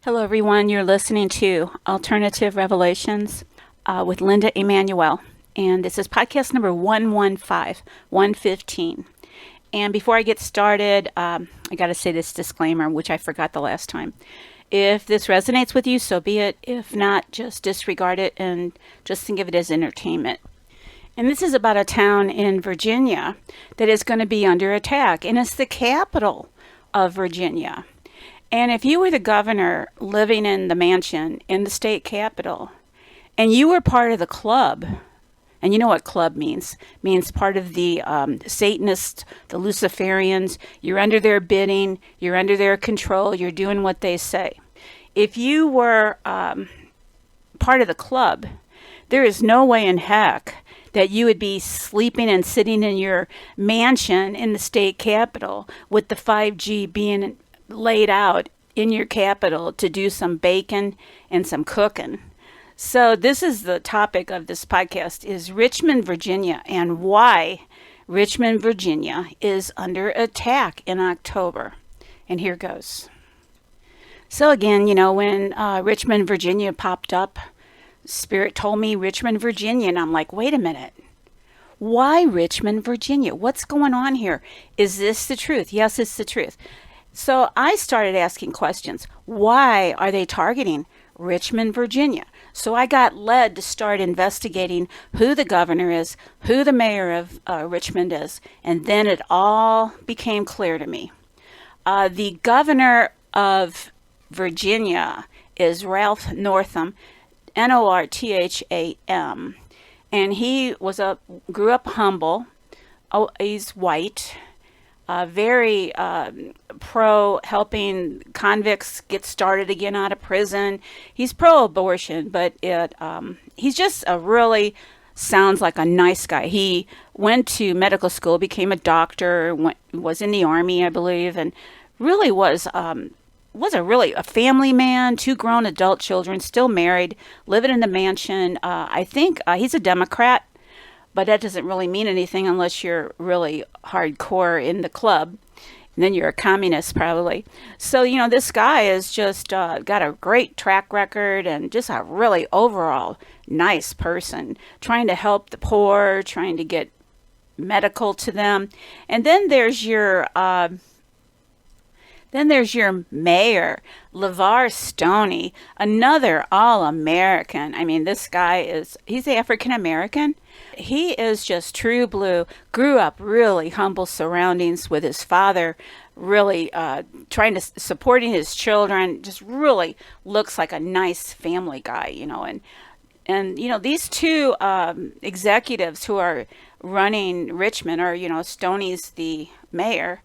Hello, everyone. You're listening to Alternative Revelations with Linda Emanuel. And this is podcast number 115. And before I get started, I got to say this disclaimer, which I forgot the last time. If this resonates with you, so be it. If not, just disregard it and just think of it as entertainment. And this is about a town in Virginia that is going to be under attack, and it's the capital of Virginia. And if you were the governor living in the mansion in the state capitol, and you were part of the club, and you know what club means? Means part of the Satanists, the Luciferians. You're under their bidding. You're under their control. You're doing what they say. If you were part of the club, there is no way in heck that you would be sleeping and sitting in your mansion in the state capitol with the 5G being laid out in your capital to do some baking and some cooking. So this is the topic of this podcast is Richmond, Virginia, and why Richmond, Virginia is under attack in October. And here goes. So again, when Richmond, Virginia popped up, Spirit told me Richmond, Virginia, and I'm like, wait a minute. Why Richmond, Virginia? What's going on here? Is this the truth? Yes, it's the truth. So I started asking questions. Why are they targeting Richmond, Virginia? So I got led to start investigating who the governor is, who the mayor of Richmond is, and then it all became clear to me. The governor of Virginia is Ralph Northam, Northam, and he grew up humble. Oh, he's white. Very pro helping convicts get started again out of prison. He's pro-abortion, but he's just sounds like a nice guy. He went to medical school, became a doctor, was in the army, I believe, and really was a family man, 2 grown adult children, still married, living in the mansion. I think he's a Democrat. But that doesn't really mean anything unless you're really hardcore in the club. And then you're a communist probably. So, this guy has just got a great track record and just a really overall nice person. Trying to help the poor, trying to get medical to them. And then there's your mayor, LeVar Stoney, another all-American. I mean, this guy he's African-American. He is just true blue, grew up really humble surroundings with his father, really supporting his children, just really looks like a nice family guy, And these two executives who are running Richmond are, Stoney's the mayor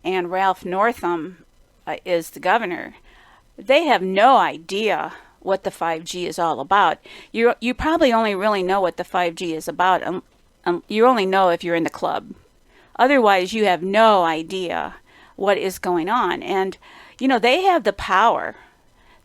and Ralph Northam is the governor. They have no idea what the 5G is all about. You probably only really know what the 5G is about. You only know if you're in the club. Otherwise, you have no idea what is going on. And, they have the power.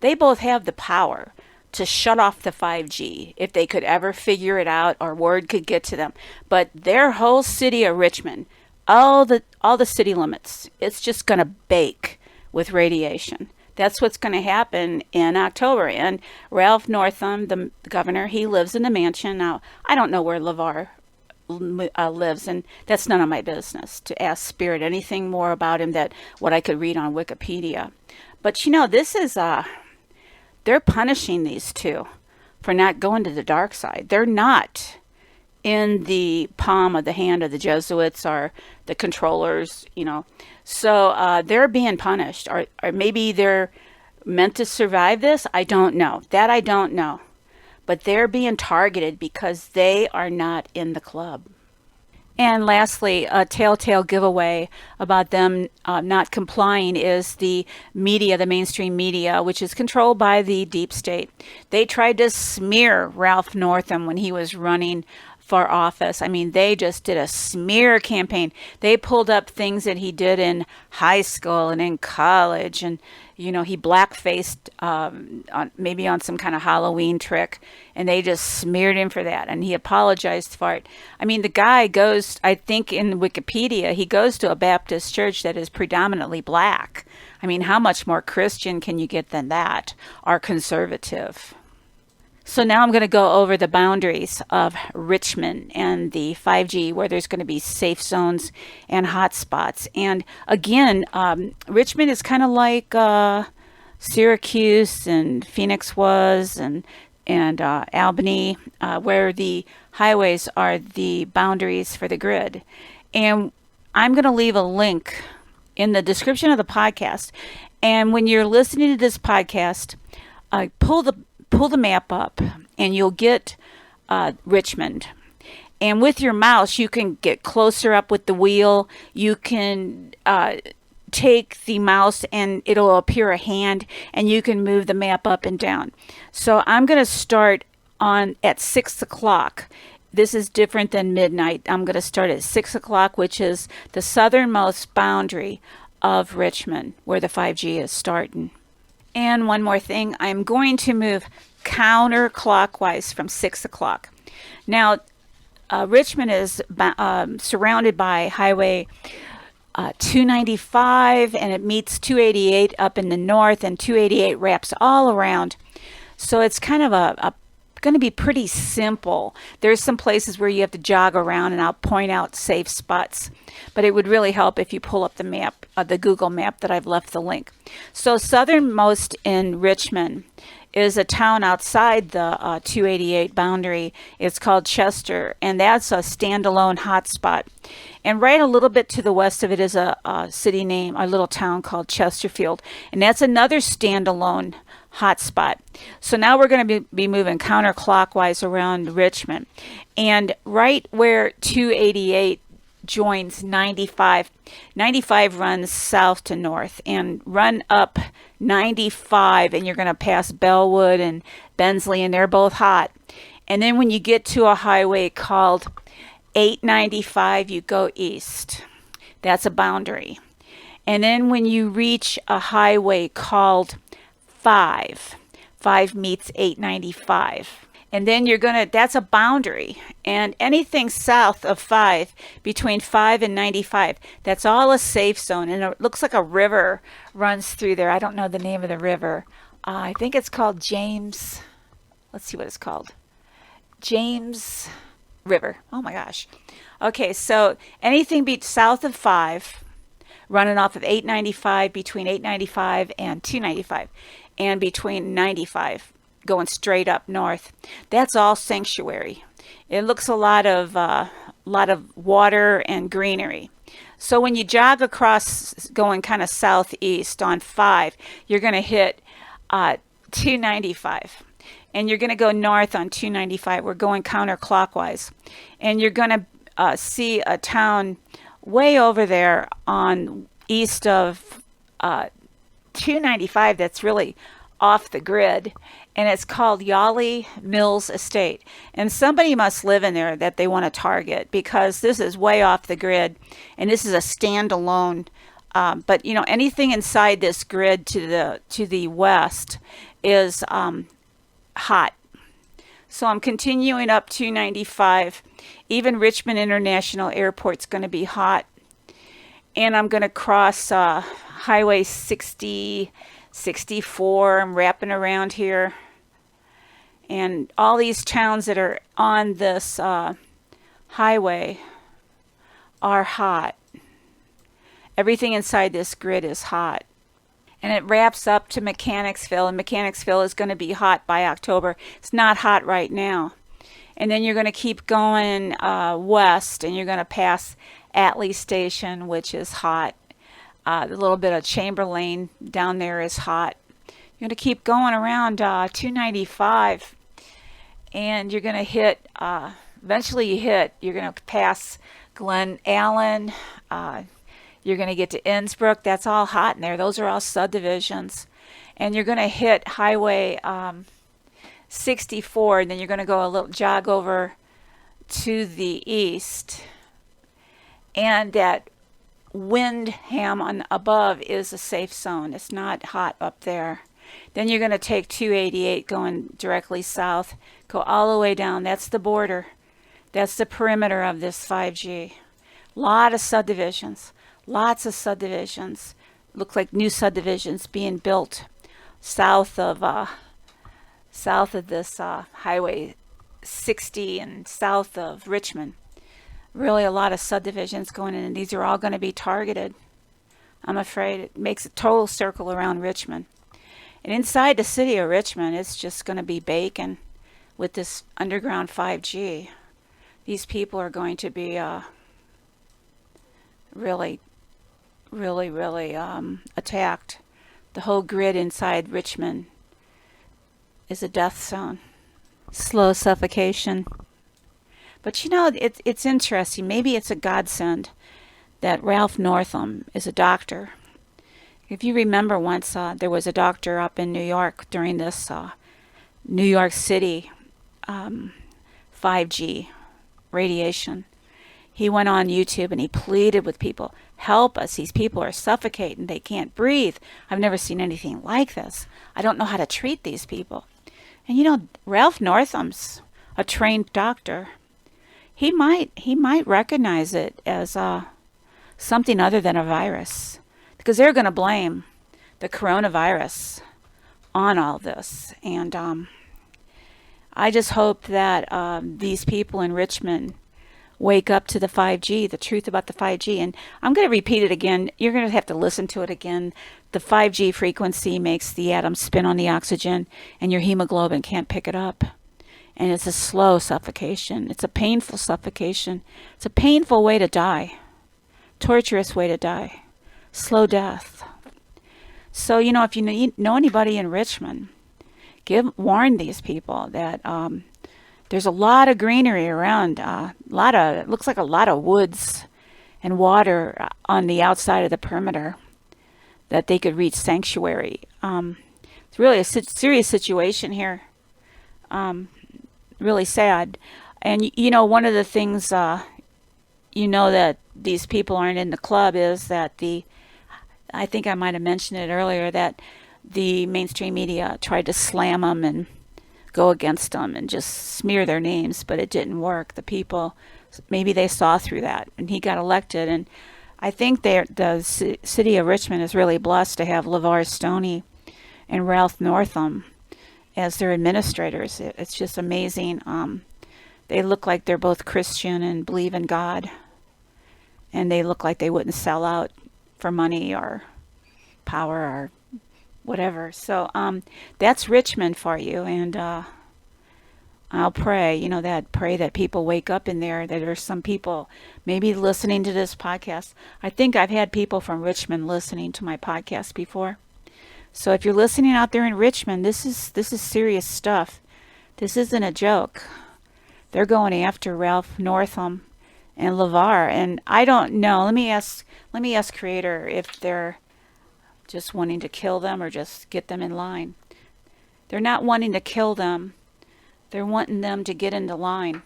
They both have the power to shut off the 5G if they could ever figure it out or word could get to them. But their whole city of Richmond, all the city limits, it's just going to bake with radiation. That's what's going to happen in October. And Ralph Northam, the governor, he lives in the mansion. Now, I don't know where LeVar lives, and that's none of my business to ask Spirit anything more about him than what I could read on Wikipedia. But, this is, they're punishing these two for not going to the dark side. They're not in the palm of the hand of the Jesuits or the controllers, So they're being punished. Or maybe they're meant to survive this. I don't know. That I don't know. But they're being targeted because they are not in the club. And lastly, a telltale giveaway about them not complying is the media, the mainstream media, which is controlled by the deep state. They tried to smear Ralph Northam when he was running for office. I mean, they just did a smear campaign. They pulled up things that he did in high school and in college, and he blackfaced maybe on some kind of Halloween trick, and they just smeared him for that, and he apologized for it. I mean, the guy goes, I think in Wikipedia, he goes to a Baptist church that is predominantly black. I mean, how much more Christian can you get than that, or conservative? So now I'm going to go over the boundaries of Richmond and the 5G, where there's going to be safe zones and hotspots. And again, Richmond is kind of like Syracuse and Phoenix was, and Albany, where the highways are the boundaries for the grid. And I'm going to leave a link in the description of the podcast. And when you're listening to this podcast, pull the map up, and you'll get Richmond. And with your mouse, you can get closer up with the wheel. You can take the mouse, and it'll appear a hand, and you can move the map up and down. So I'm going to start at 6 o'clock. This is different than midnight. I'm going to start at 6 o'clock, which is the southernmost boundary of Richmond, where the 5G is starting. And one more thing, I'm going to move counterclockwise from 6 o'clock. Now, Richmond is surrounded by Highway 295, and it meets 288 up in the north, and 288 wraps all around. So it's kind of going to be pretty simple. There's some places where you have to jog around, and I'll point out safe spots. But it would really help if you pull up the map, the Google map that I've left the link. So southernmost in Richmond is a town outside the 288 boundary. It's called Chester, and that's a standalone hotspot. And right a little bit to the west of it is a city name, a little town called Chesterfield, and that's another standalone hotspot. So now we're going to be moving counterclockwise around Richmond. And right where 288 joins 95, 95 runs south to north, and run up 95, and you're going to pass Bellwood and Bensley, and they're both hot. And then when you get to a highway called 895, you go east. That's a boundary. And then when you reach a highway called 5 meets 895. And then that's a boundary. And anything south of 5, between 5 and 95, that's all a safe zone. And it looks like a river runs through there. I don't know the name of the river. I think it's called James. Let's see what it's called. James River. Oh my gosh. Okay, so anything south of 5, running off of 895, between 895 and 295, and between 95, going straight up north, that's all sanctuary. It looks a lot of water and greenery. So when you jog across, going kind of southeast on 5, you're going to hit 295. And you're going to go north on 295. We're going counterclockwise. And you're going to see a town way over there on east of 295 that's really off the grid, and it's called Yawley Mills Estate. And somebody must live in there that they want to target, because this is way off the grid, and this is a standalone. But you know, anything inside this grid to the west is hot. So I'm continuing up 295. Even Richmond International Airport's going to be hot. And I'm going to cross Highway 60, 64. I'm wrapping around here. And all these towns that are on this highway are hot. Everything inside this grid is hot. And it wraps up to Mechanicsville, and Mechanicsville is going to be hot by October. It's not hot right now. And then you're going to keep going west, and you're going to pass Atlee Station, which is hot. A little bit of Chamberlain down there is hot. You're going to keep going around 295, and you're going to hit, eventually you're going to pass Glen Allen. You're going to get to Innsbruck. That's all hot in there. Those are all subdivisions. And you're going to hit Highway 64, and then you're going to go a little jog over to the east. And that Windham on above is a safe zone. It's not hot up there. Then you're going to take 288 going directly south, go all the way down. That's the border. That's the perimeter of this 5G. Lot of subdivisions. Lots of subdivisions. Looks like new subdivisions being built south of this Highway 60 and south of Richmond. Really a lot of subdivisions going in, and these are all going to be targeted. I'm afraid it makes a total circle around Richmond. And inside the city of Richmond, it's just going to be bacon with this underground 5G. These people are going to be really, really attacked. The whole grid inside Richmond is a death zone. Slow suffocation. But it's interesting. Maybe it's a godsend that Ralph Northam is a doctor. If you remember once, there was a doctor up in New York during this New York City 5G radiation. He went on YouTube and he pleaded with people, help us. These people are suffocating. They can't breathe. I've never seen anything like this. I don't know how to treat these people. And Ralph Northam's a trained doctor. He might recognize it as something other than a virus, because they're going to blame the coronavirus on all this. And I just hope that these people in Richmond wake up to the 5G, the truth about the 5G. And I'm going to repeat it again. You're going to have to listen to it again. The 5G frequency makes the atoms spin on the oxygen, and your hemoglobin can't pick it up. And it's a slow suffocation. It's a painful suffocation. It's a painful way to die. Torturous way to die. Slow death. So, if you know anybody in Richmond, warn these people that there's a lot of greenery around. It looks like a lot of woods and water on the outside of the perimeter that they could reach sanctuary. It's really a serious situation here. Really sad. And one of the things that these people aren't in the club is that I think I might have mentioned it earlier, that the mainstream media tried to slam them and go against them and just smear their names, but it didn't work. The people, maybe they saw through that, and he got elected. And I think the city of Richmond is really blessed to have LeVar Stoney and Ralph Northam as their administrators. It's just amazing. They look like they're both Christian and believe in God, and they look like they wouldn't sell out for money or power or whatever. So that's Richmond for you. And I'll pray that people wake up in there, that there's some people maybe listening to this podcast. I think I've had people from Richmond listening to my podcast before. So if you're listening out there in Richmond, this is serious stuff. This isn't a joke. They're going after Ralph Northam and LeVar, and I don't know. Let me ask Creator if they're just wanting to kill them or just get them in line. They're not wanting to kill them. They're wanting them to get into line.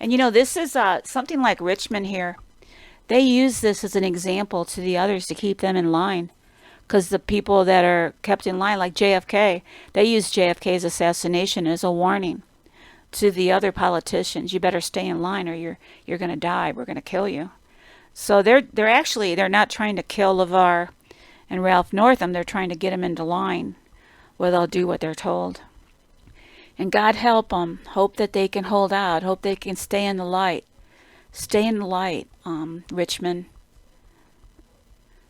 And this is something like Richmond here. They use this as an example to the others to keep them in line. Because the people that are kept in line, like JFK, they use JFK's assassination as a warning to the other politicians. You better stay in line or you're going to die. We're going to kill you. So they're not trying to kill LeVar and Ralph Northam. They're trying to get them into line where they'll do what they're told. And God help them. Hope that they can hold out. Hope they can stay in the light. Stay in the light, Richmond.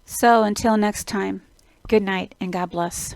So until next time, good night and God bless.